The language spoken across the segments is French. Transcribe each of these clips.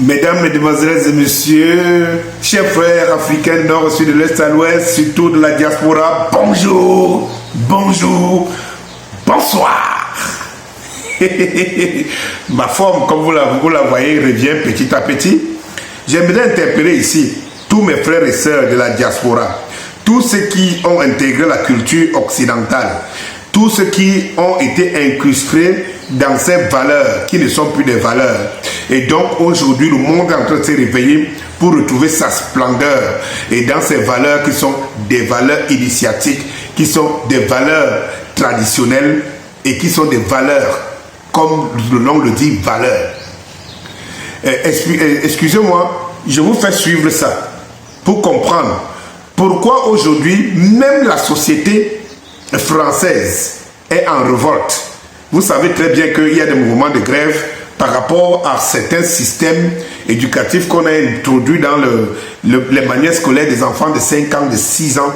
Mesdames, Mesdemoiselles et Messieurs, chers frères africains nord, sud, de l'est à l'ouest, surtout de la diaspora, bonjour, bonjour, bonsoir. Ma forme, comme vous la voyez, revient petit à petit. J'aimerais interpeller ici tous mes frères et sœurs de la diaspora, tous ceux qui ont intégré la culture occidentale, tous ceux qui ont été incrustés dans ces valeurs qui ne sont plus des valeurs. Et donc aujourd'hui, le monde est en train de se réveiller pour retrouver sa splendeur. Et dans ces valeurs qui sont des valeurs initiatiques, qui sont des valeurs traditionnelles et qui sont des valeurs, comme le nom le dit, valeurs. Excusez-moi, je vous fais suivre ça pour comprendre pourquoi aujourd'hui, même la société française est en révolte. Vous savez très bien qu'il y a des mouvements de grève par rapport à certains systèmes éducatifs qu'on a introduits dans les manières scolaires des enfants de 5 ans, de 6 ans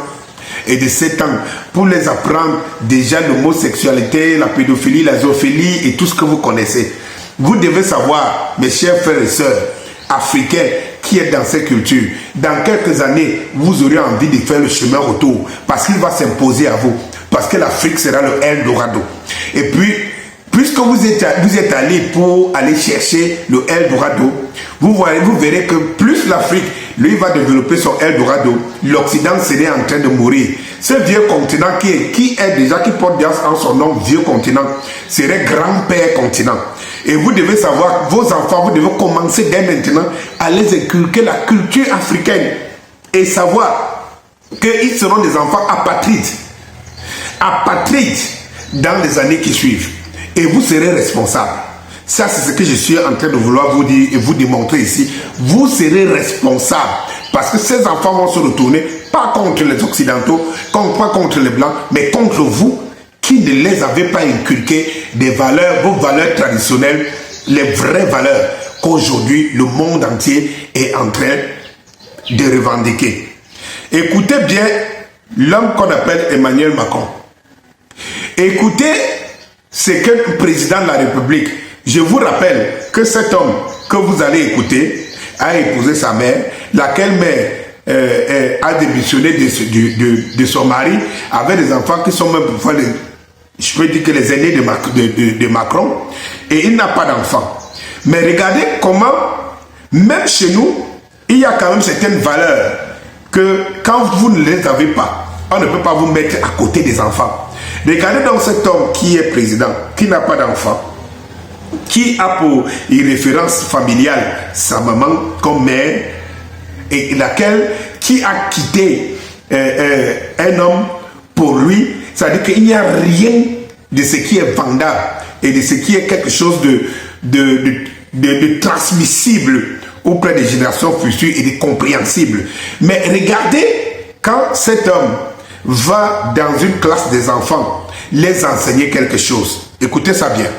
et de 7 ans, pour les apprendre déjà l'homosexualité, la pédophilie, la zoophilie et tout ce que vous connaissez. Vous devez savoir, mes chers frères et sœurs africains qui êtes dans ces cultures, dans quelques années, vous aurez envie de faire le chemin retour parce qu'il va s'imposer à vous. Parce que l'Afrique sera le Eldorado. Et puis, puisque vous êtes allé pour aller chercher le Eldorado, vous verrez que plus l'Afrique, lui, va développer son Eldorado, l'Occident serait en train de mourir. Ce vieux continent qui porte en son nom vieux continent, serait grand-père continent. Et vous devez savoir, vos enfants, vous devez commencer dès maintenant à les inculquer la culture africaine et savoir qu'ils seront des enfants apatrides dans les années qui suivent. Et vous serez responsable. Ça, c'est ce que je suis en train de vouloir vous dire et vous démontrer ici. Vous serez responsable. Parce que ces enfants vont se retourner, pas contre les Occidentaux, pas contre les Blancs, mais contre vous qui ne les avez pas inculqués des valeurs, vos valeurs traditionnelles, les vraies valeurs qu'aujourd'hui le monde entier est en train de revendiquer. Écoutez bien l'homme qu'on appelle Emmanuel Macron. Écoutez ce que le président de la République, je vous rappelle que cet homme que vous allez écouter a épousé sa mère, laquelle mère a démissionné de son mari, avec des enfants qui sont même parfois, je peux dire que les aînés de Macron, et il n'a pas d'enfants. Mais regardez comment, même chez nous, il y a quand même certaines valeurs que quand vous ne les avez pas, on ne peut pas vous mettre à côté des enfants. Regardez donc cet homme qui est président, qui n'a pas d'enfant, qui a pour une référence familiale sa maman comme mère, et laquelle qui a quitté un homme pour lui, c'est-à-dire qu'il n'y a rien de ce qui est vendable et de ce qui est quelque chose de transmissible auprès des générations futures et de compréhensible. Mais regardez quand cet homme va dans une classe des enfants les enseigner quelque chose. Écoutez ça bien.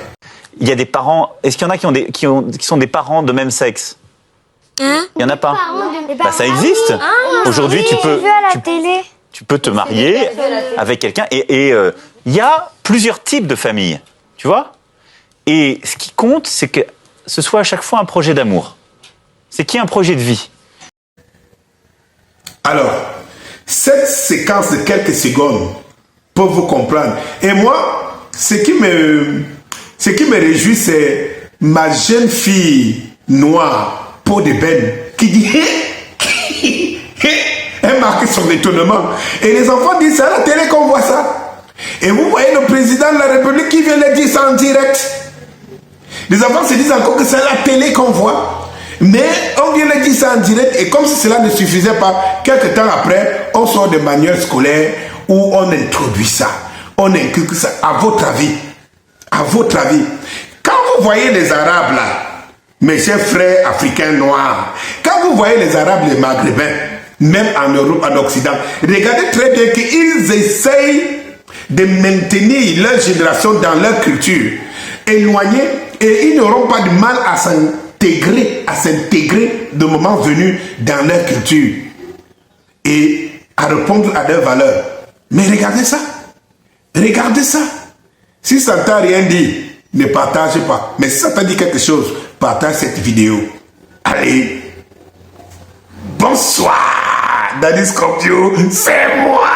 Il y a des parents. Est-ce qu'il y en a qui sont des parents de même sexe? Il n'y en a pas. Bah, ça existe. Aujourd'hui, tu peux te marier avec quelqu'un et il y a plusieurs types de familles, tu vois. Et ce qui compte, c'est que ce soit à chaque fois un projet d'amour. C'est qu'il y ait un projet de vie. Alors, cette séquence de quelques secondes pour vous comprendre. Et moi, ce qui me réjouit, c'est ma jeune fille noire, peau d'ébène, qui dit elle marque son étonnement. Et les enfants disent, c'est à la télé qu'on voit ça. Et vous voyez le président de la République qui vient le dire ça en direct. Les enfants se disent encore que c'est à la télé qu'on voit. Mais on vient de dire ça en direct et comme si cela ne suffisait pas, quelques temps après, on sort des manuels scolaires où on introduit ça. On inculque ça. À votre avis, quand vous voyez les Arabes là, mes chers frères africains noirs, quand vous voyez les Arabes, les Maghrébins, même en Europe, en Occident, regardez très bien qu'ils essayent de maintenir leur génération dans leur culture, éloignée, et ils n'auront pas de mal à s'intégrer de moment venu dans leur culture et à répondre à leurs valeurs. Mais regardez ça. Si ça ne t'a rien dit, ne partage pas. Mais si ça t'a dit quelque chose, partage cette vidéo. Allez. Bonsoir. Daddy Scorpio, c'est moi.